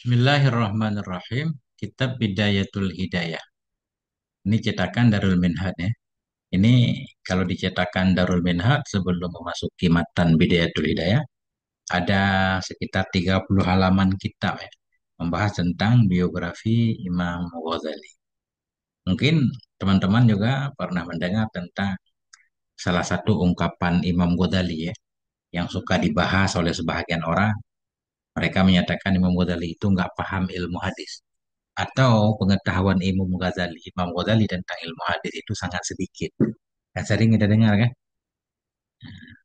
Bismillahirrahmanirrahim. Kitab Bidayatul Hidayah. Ini cetakan Darul Minhaj ya. Ini kalau dicetakan Darul Minhaj sebelum memasuki matan Bidayatul Hidayah, ada sekitar 30 halaman kitab ya. Membahas tentang biografi Imam Ghazali. Mungkin teman-teman juga pernah mendengar tentang salah satu ungkapan Imam Ghazali ya, yang suka dibahas oleh sebahagian orang. Mereka menyatakan Imam Ghazali itu nggak paham ilmu hadis. Atau pengetahuan Imam Ghazali tentang ilmu hadis itu sangat sedikit. Kan sering kita dengar kan,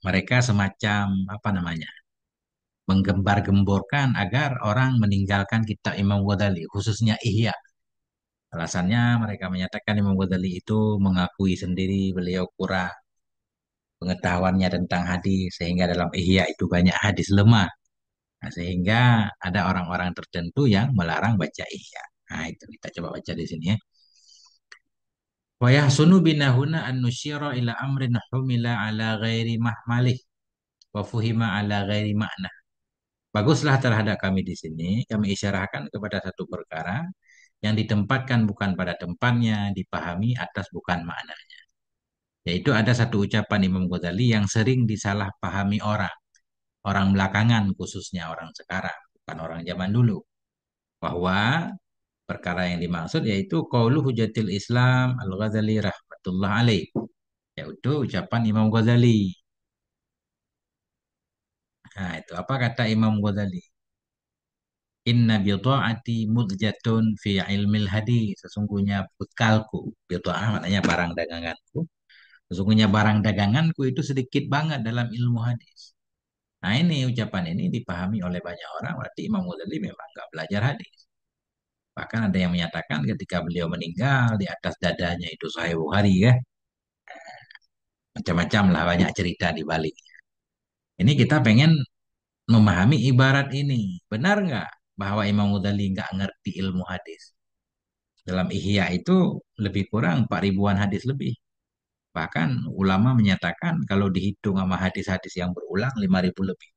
mereka semacam apa namanya, menggembar-gemborkan agar orang meninggalkan kitab Imam Ghazali, khususnya Ihya. Alasannya mereka menyatakan Imam Ghazali itu mengakui sendiri beliau kurang pengetahuannya tentang hadis, sehingga dalam Ihya itu banyak hadis lemah. Nah, sehingga ada orang-orang tertentu yang melarang baca Ihya. Nah, itu kita coba baca di sini ya. Wa yahsunu binahuna an nusyira ila amrin humila ala ghairi mahmalih wa fuhima ala ghairi makna. Baguslah terhadap kami di sini, kami isyarahkan kepada satu perkara yang ditempatkan bukan pada tempatnya, dipahami atas bukan maknanya. Yaitu ada satu ucapan Imam Ghazali yang sering disalahpahami orang, orang belakangan khususnya orang sekarang, bukan orang zaman dulu. Bahwa perkara yang dimaksud yaitu qaulu hujatil Islam Al-Ghazali rahmatullah alaih, yaitu ucapan Imam Ghazali. Nah, itu apa kata Imam Ghazali? Inna bidha'ati mudjatun fi ilmil hadis. Sesungguhnya bekalku, bidha'ah maknanya barang daganganku. Sesungguhnya barang daganganku itu sedikit banget dalam ilmu hadis. Nah, ini ucapan ini dipahami oleh banyak orang. Berarti Imam Ghazali memang nggak belajar hadis. Bahkan ada yang menyatakan ketika beliau meninggal di atas dadanya itu Sahih Bukhari ya. Macam-macam lah banyak cerita di balik. Ini kita pengen memahami ibarat ini. Benar nggak bahwa Imam Ghazali nggak ngerti ilmu hadis? Dalam Ihya itu lebih kurang 4 ribuan hadis lebih. Bahkan ulama menyatakan kalau dihitung sama hadis-hadis yang berulang 5.000 lebih.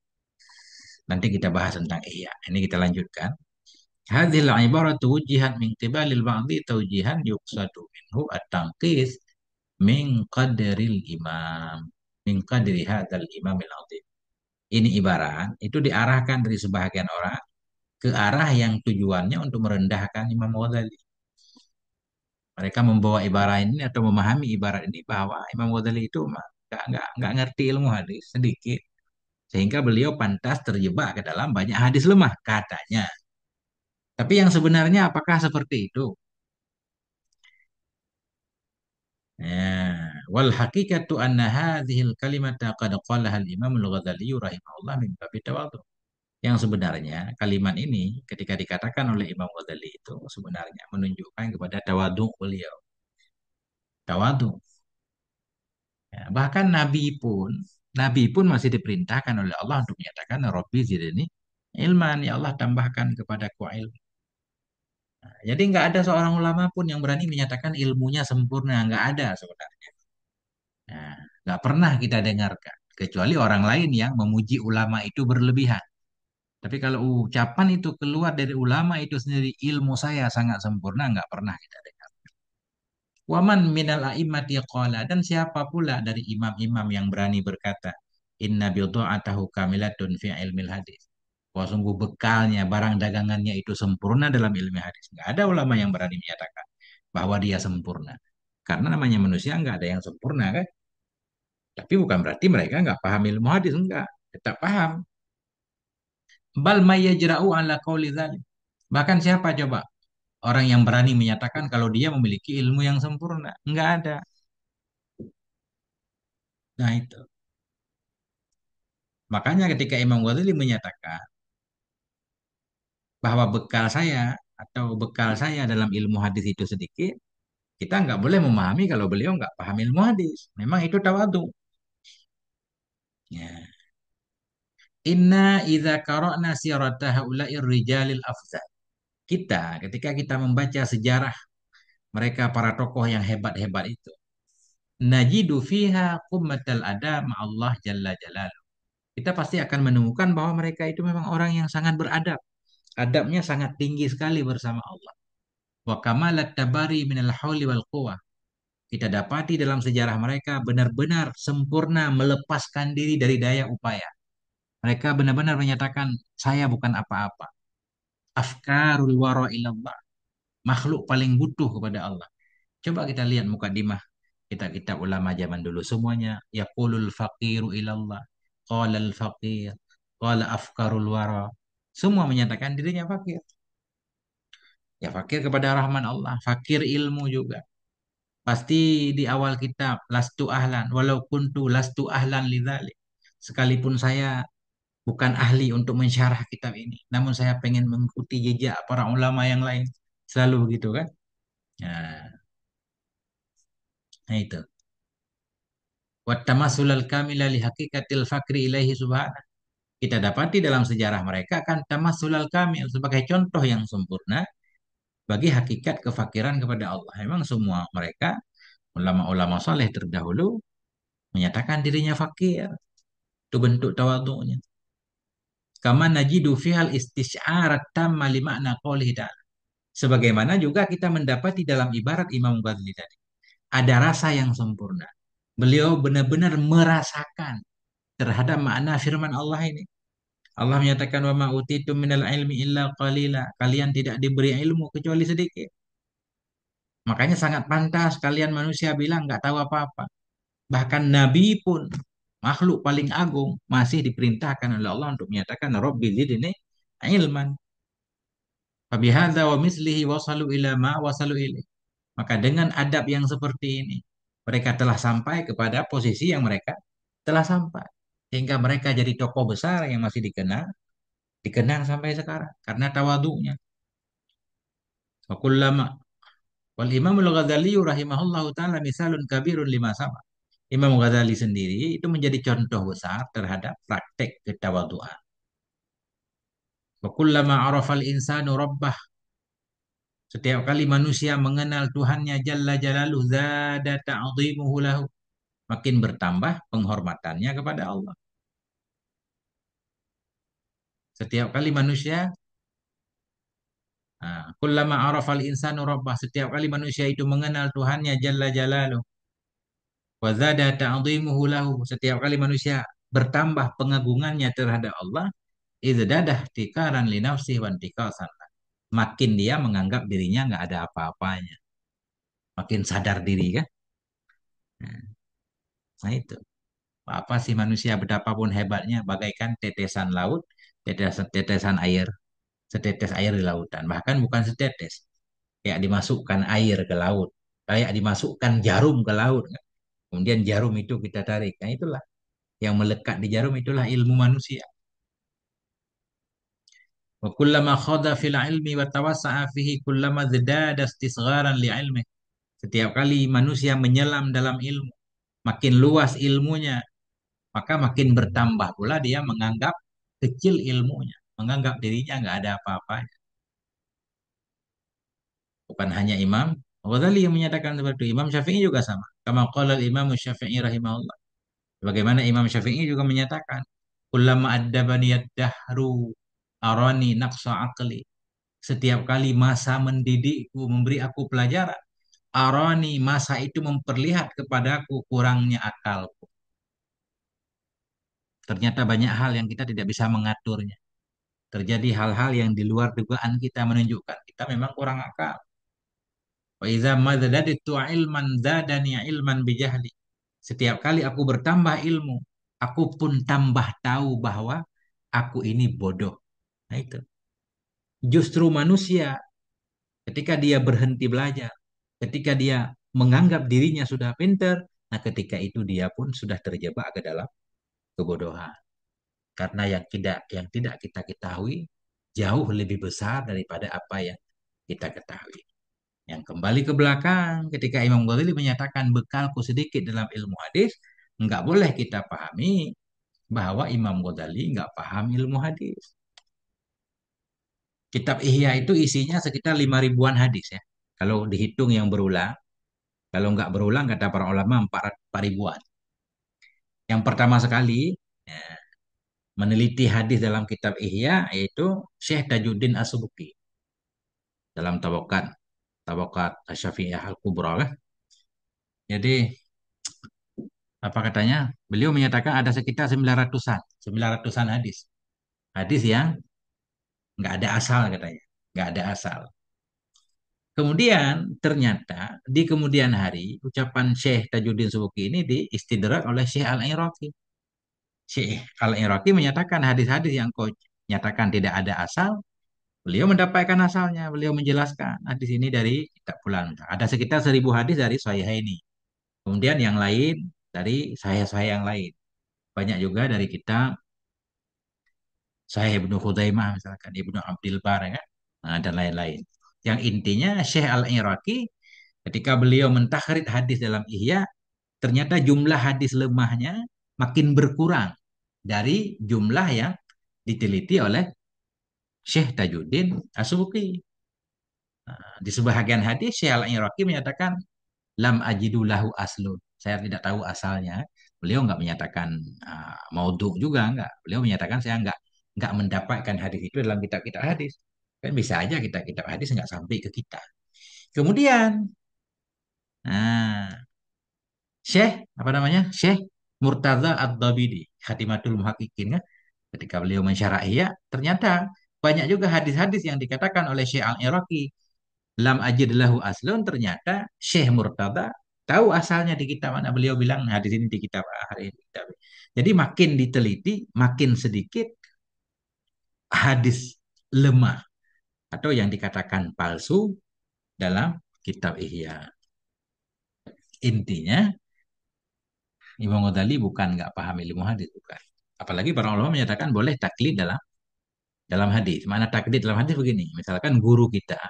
Nanti kita bahas tentang Ihya. Ini kita lanjutkan. Hadhil ibaratu wujihat min qibalil ba'di taujihan yuqsadu minhu at-tanqis min qadril imam. Min qadri hadzal imamil azim. Ini ibarat itu diarahkan dari sebahagian orang ke arah yang tujuannya untuk merendahkan Imam Ghazali. Mereka membawa ibarat ini atau memahami ibarat ini bahwa Imam Ghazali itu nggak ngerti ilmu hadis sedikit, sehingga beliau pantas terjebak ke dalam banyak hadis lemah katanya. Tapi yang sebenarnya apakah seperti itu? Ya, wal haqiqatu anna hadhil kalimata qad qalaha al-Imam al-Ghazali rahimahullah min babi tawadhu. Yang sebenarnya kalimat ini ketika dikatakan oleh Imam Ghazali itu sebenarnya menunjukkan kepada tawadu beliau. Tawadu. Ya, bahkan Nabi pun masih diperintahkan oleh Allah untuk menyatakan Rabbi zidni ilman, ya Allah tambahkan kepadaku ilmu. Nah, jadi nggak ada seorang ulama pun yang berani menyatakan ilmunya sempurna, nggak ada sebenarnya. Nah, nggak pernah kita dengarkan, kecuali orang lain yang memuji ulama itu berlebihan. Tapi kalau ucapan itu keluar dari ulama itu sendiri, ilmu saya sangat sempurna, nggak pernah kita dengar. Waman minal a'immati qala, dan siapa pula dari imam-imam yang berani berkata, inna bidha'atahu kamilatun fi ilmil hadis. Wah, sungguh bekalnya, barang dagangannya itu sempurna dalam ilmu hadis. Nggak ada ulama yang berani menyatakan bahwa dia sempurna. Karena namanya manusia nggak ada yang sempurna kan. Tapi bukan berarti mereka nggak paham ilmu hadis, enggak. Tetap paham. Bal mayyajra'u ala qawli dzalik. Bahkan siapa coba orang yang berani menyatakan kalau dia memiliki ilmu yang sempurna? Enggak ada. Nah itu. Makanya ketika Imam Ghazali menyatakan bahwa bekal saya atau bekal saya dalam ilmu hadis itu sedikit, kita nggak boleh memahami kalau beliau nggak paham ilmu hadis. Memang itu tawadhu. Ya. Inna idza qara'na sirata haula'ir rijalil afzal. Kita ketika kita membaca sejarah mereka para tokoh yang hebat-hebat itu, najidu fiha qummatal adab Allah jalla jalaluhu. Kita pasti akan menemukan bahwa mereka itu memang orang yang sangat beradab. Adabnya sangat tinggi sekali bersama Allah. Wa kamalat tabari minal hauli wal quwah. Kita dapati dalam sejarah mereka benar-benar sempurna melepaskan diri dari daya upaya. Mereka benar-benar menyatakan, saya bukan apa-apa. Afkarul wara ilallah. Makhluk paling butuh kepada Allah. Coba kita lihat mukadimah kitab-kitab ulama zaman dulu. Semuanya yaqulul faqiru ilallah. Qala al-faqir. Qala afkarul wara. Semua menyatakan dirinya fakir. Ya fakir kepada rahman Allah. Fakir ilmu juga. Pasti di awal kitab lastu ahlan walau kuntu lastu ahlan lidzalik. Sekalipun saya bukan ahli untuk mensyarah kitab ini, namun saya pengen mengikuti jejak para ulama yang lain. Selalu begitu kan? Nah, nah itu. Wa tamasulal kamila li haqiqatil fakri ilaihi subhanahu. Kita dapati dalam sejarah mereka kan tamasulal kamil sebagai contoh yang sempurna bagi hakikat kefakiran kepada Allah. Memang semua mereka ulama-ulama soleh terdahulu menyatakan dirinya fakir. Itu bentuk tawadhu'nya. Kama najidu fihal istisy'arat tamma li makna qoulihi ta'ala. Sebagaimana juga kita mendapati dalam ibarat Imam Ghazali tadi. Ada rasa yang sempurna. Beliau benar-benar merasakan terhadap makna firman Allah ini. Allah menyatakan wa ma utitum minal ilmi illa qalila. Kalian tidak diberi ilmu kecuali sedikit. Makanya sangat pantas kalian manusia bilang nggak tahu apa-apa. Bahkan Nabi pun makhluk paling agung masih diperintahkan oleh Allah untuk menyatakan Rabbi zidni ilman. Fabihadza wa mislihi wasalu ila ma wasalu ilaih. Maka dengan adab yang seperti ini, mereka telah sampai kepada posisi yang mereka telah sampai. Sehingga mereka jadi tokoh besar yang masih dikenang sampai sekarang karena tawadhu'nya. Wa kullama wal Imamul Ghazali rahimahullahu taala misalun kabirun lima sama. Imam Ghazali sendiri itu menjadi contoh besar terhadap praktek ketawadhu'an. Wa kullama arafal insanu rabbah. Setiap kali manusia mengenal Tuhannya Jalla Jalaluhu zada ta'zimuhu lahu. Makin bertambah penghormatannya kepada Allah. Setiap kali manusia kullama arafal insanu rabbah. Setiap kali manusia itu mengenal Tuhannya Jalla Jalaluhu. Wa zada ta'zimuhu lahu. Setiap kali manusia bertambah pengagungannya terhadap Allah. Izdadah tikaran li nafsih wa intikasan. Makin dia menganggap dirinya nggak ada apa-apanya. Makin sadar diri kan. Nah itu. Apa sih manusia betapapun hebatnya bagaikan tetesan laut, tetesan air, setetes air di lautan. Bahkan bukan setetes. Kayak dimasukkan air ke laut. Kayak dimasukkan jarum ke laut. Kan? Kemudian jarum itu kita tarik. Nah itulah. Yang melekat di jarum itulah ilmu manusia. Wa kullama khada fil ilmi wa tawassa'a fihi kullama zidada istisgharan li ilmi. Setiap kali manusia menyelam dalam ilmu, makin luas ilmunya, maka makin bertambah pula dia menganggap kecil ilmunya, menganggap dirinya nggak ada apa-apanya. Bukan hanya Imam Ghazali yang menyatakan seperti itu, Imam Syafi'i juga sama. Kama qala Imam Syafi'i rahimahullah. Bagaimana Imam Syafi'i juga menyatakan, "Kullama addabani ad-dahru arani naqsa aqli." Setiap kali masa mendidikku, memberi aku pelajaran, arani masa itu memperlihat kepadaku kurangnya akalku. Ternyata banyak hal yang kita tidak bisa mengaturnya. Terjadi hal-hal yang di luar dugaan kita menunjukkan kita memang kurang akal. Wa idza madzadadtu ilman zadani ilman bijahli. Setiap kali aku bertambah ilmu, aku pun tambah tahu bahwa aku ini bodoh. Nah itu. Justru manusia ketika dia berhenti belajar, ketika dia menganggap dirinya sudah pintar, nah ketika itu dia pun sudah terjebak ke dalam kebodohan. Karena yang tidak kita ketahui jauh lebih besar daripada apa yang kita ketahui. Yang kembali ke belakang, ketika Imam Ghazali menyatakan bekalku sedikit dalam ilmu hadis, nggak boleh kita pahami bahwa Imam Ghazali nggak paham ilmu hadis. Kitab Ihya itu isinya sekitar 5 ribuan hadis ya. Kalau dihitung yang berulang, kalau nggak berulang kata para ulama 4 ribuan. Yang pertama sekali, ya, meneliti hadis dalam kitab Ihya yaitu Syekh Tajuddin As-Subki dalam Tabakat Asy-Syafi'iyah Al-Kubra lah. Jadi apa katanya? Beliau menyatakan ada sekitar 900-an hadis. Hadis yang nggak ada asal katanya. Nggak ada asal. Kemudian ternyata di kemudian hari ucapan Syekh Tajuddin Subki ini diistidrak oleh Syekh Al-Iraqi. Syekh Al-Iraqi menyatakan hadis-hadis yang kau nyatakan tidak ada asal, beliau mendapatkan asalnya. Beliau menjelaskan hadis ini dari kitab fulan. Ada sekitar 1.000 hadis dari Sahih ini. Kemudian yang lain dari Sahih-Sahih yang lain. Banyak juga dari kitab Sahih Ibnu Khuzaimah misalkan Ibnu Abdul Bar ya, nah, dan lain-lain. Yang intinya Syekh Al-Iraqi ketika beliau mentakrid hadis dalam Ihya, ternyata jumlah hadis lemahnya makin berkurang dari jumlah yang diteliti oleh Syekh Tajuddin As-Subki. Nah, di sebahagian hadis Syekh Al-Iraqi menyatakan lam ajidu lahu aslun. Saya tidak tahu asalnya. Beliau nggak menyatakan maudhu juga nggak. Beliau menyatakan saya nggak mendapatkan hadis itu dalam kitab-kitab hadis. Kan bisa aja kitab-kitab hadis nggak sampai ke kita. Kemudian, nah, Syekh apa namanya? Syekh Murtaza Ad-Dabidi, Khatimatul Muhaqqiqin kan? Ketika beliau mensyarahi ya, ternyata banyak juga hadis-hadis yang dikatakan oleh Syekh Al-Iraqi lam ajid lahu aslun, ternyata Syekh Murtada tahu asalnya di kitab mana. Beliau bilang hadis ini di kitab hari ini. Jadi makin diteliti, makin sedikit hadis lemah atau yang dikatakan palsu dalam kitab Ihya. Intinya Imam Ghazali bukan nggak paham ilmu hadis, bukan. Apalagi para ulama menyatakan boleh taklid dalam hadis. Mana taklid dalam hadis begini? Misalkan guru kita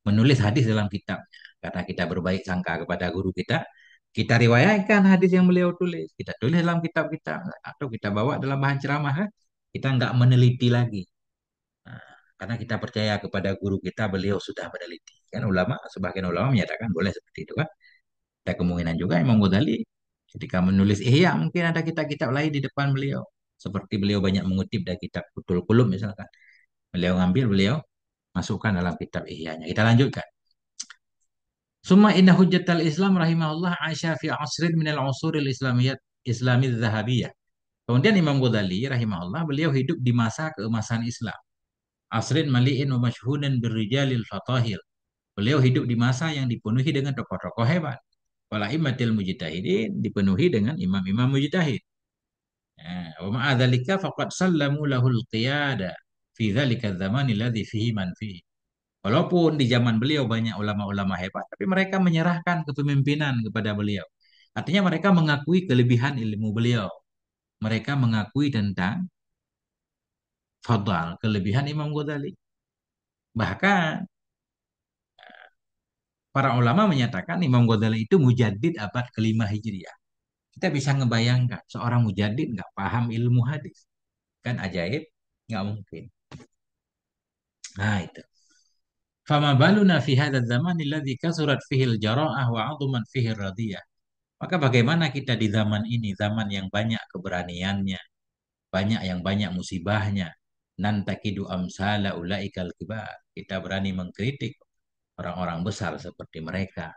menulis hadis dalam kitabnya. Karena kita berbaik sangka kepada guru kita riwayatkan hadis yang beliau tulis. Kita tulis dalam kitab kita atau kita bawa dalam bahan ceramah. Kan? Kita nggak meneliti lagi. Nah, karena kita percaya kepada guru kita, beliau sudah meneliti. Kan sebagian ulama menyatakan boleh seperti itu kan. Ada kemungkinan juga Imam Ghazali ketika menulis Ihya mungkin ada kitab-kitab lain di depan beliau. Seperti beliau banyak mengutip dari kitab Fathul Qulub misalkan. Beliau masukkan dalam kitab Ihya-nya. Kita lanjutkan. Summa inna hujjatal Islam rahimahullah asya fi asrin minal usuril islamiyat zahabiyah. Kemudian Imam Ghazali rahimahullah beliau hidup di masa keemasan Islam. Asrin mali'in wa masyhunan birrijalil fatahil. Beliau hidup di masa yang dipenuhi dengan tokoh-tokoh hebat. Wala immatil mujtahidin dipenuhi dengan imam-imam mujtahid. Wa ma'adzalika faqad sallamu lahul qiyada fi dzalika dzamani alladzi fihi man fihi. Walaupun di zaman beliau banyak ulama-ulama hebat, tapi mereka menyerahkan kepemimpinan kepada beliau. Artinya mereka mengakui kelebihan ilmu beliau. Mereka mengakui tentang fadal, kelebihan Imam Ghazali. Bahkan para ulama menyatakan Imam Ghazali itu mujaddid abad kelima Hijriah. Kita bisa ngebayangkan seorang mujaddid nggak paham ilmu hadis. Kan ajaib? Nggak mungkin. Nah itu. Fama baluna fi hadzal zaman alladzi kasurat fihi al-jara'ah wa 'azumat fihi radiyah. Maka bagaimana kita di zaman ini, zaman yang banyak keberaniannya, banyak musibahnya, nantakidu amsala ulaikal kibar. Kita berani mengkritik orang-orang besar seperti mereka.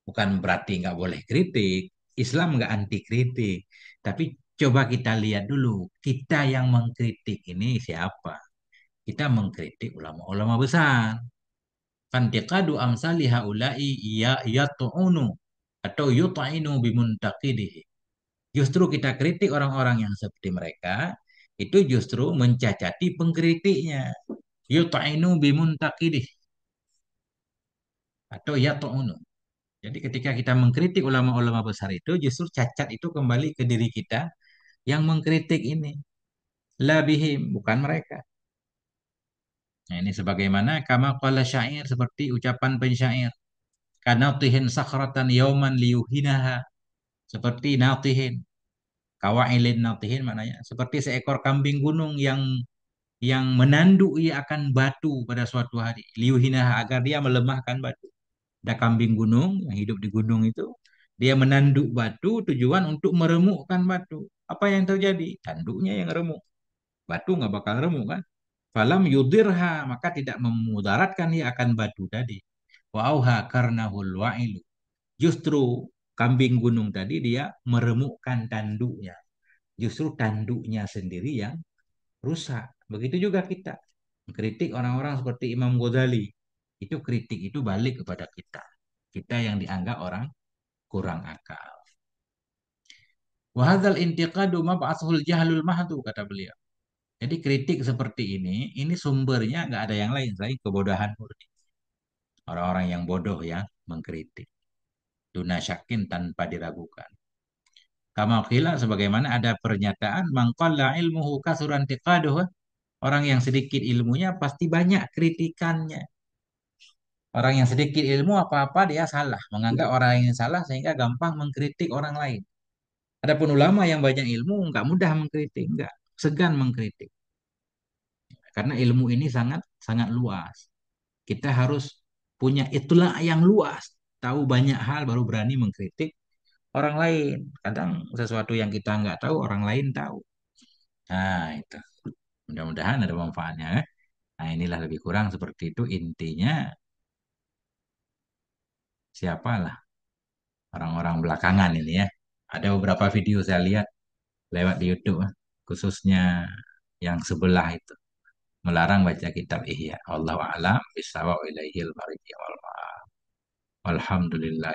Bukan berarti nggak boleh kritik. Islam nggak anti kritik. Tapi coba kita lihat dulu, kita yang mengkritik ini siapa? Kita mengkritik ulama-ulama besar. Fantiqadu amsali haula'i yatu'unu atau yuta'inu bimuntaqidihi. Justru kita kritik orang-orang yang seperti mereka, itu justru mencacati pengkritiknya. Yuta'inu bimuntaqidih atau yatu'unu. Jadi ketika kita mengkritik ulama-ulama besar itu, justru cacat itu kembali ke diri kita yang mengkritik ini. La bihim, bukan mereka. Nah, ini sebagaimana kama qala syair, seperti ucapan pensyair. Kanatihin sakhratan yauman liyuhinaha. Seperti natihin. Kawailin natihin maknanya. Seperti seekor kambing gunung yang menanduk ia akan batu pada suatu hari. Liyuhinaha, agar dia melemahkan batu. Ada kambing gunung yang hidup di gunung itu. Dia menanduk batu tujuan untuk meremukkan batu. Apa yang terjadi? Tanduknya yang remuk. Batu nggak bakal remuk kan? Falam yudirha, maka tidak memudaratkan dia akan batu tadi. Wa auha karnahul wa'ilu. Justru kambing gunung tadi dia meremukkan tanduknya. Justru tanduknya sendiri yang rusak. Begitu juga kita. Mengkritik orang-orang seperti Imam Ghazali. Itu kritik itu balik kepada kita. Kita yang dianggap orang kurang akal. Wahadzal intiqadu mab'athul jahlul mahdu, kata beliau. Jadi kritik seperti ini sumbernya nggak ada yang lain selain kebodohan murni. Orang-orang yang bodoh ya mengkritik. Duna syakin tanpa diragukan. Kama qila, sebagaimana ada pernyataan mangqalla ilmuhu kasuran tiqaduh. Orang yang sedikit ilmunya pasti banyak kritikannya. Orang yang sedikit ilmu apa-apa dia salah, menganggap orang yang salah sehingga gampang mengkritik orang lain. Adapun ulama yang banyak ilmu nggak mudah mengkritik, nggak segan mengkritik. Karena ilmu ini sangat sangat luas. Kita harus punya itulah yang luas, tahu banyak hal baru berani mengkritik orang lain. Kadang sesuatu yang kita nggak tahu orang lain tahu. Nah itu, mudah-mudahan ada manfaatnya. Nah inilah lebih kurang seperti itu intinya. Siapalah orang-orang belakangan ini ya. Ada beberapa video saya lihat lewat di YouTube, khususnya yang sebelah itu melarang baca kitab Ihya. Allahu a'lam bishawab ilaihil marji wal ma'ab. Walhamdulillah.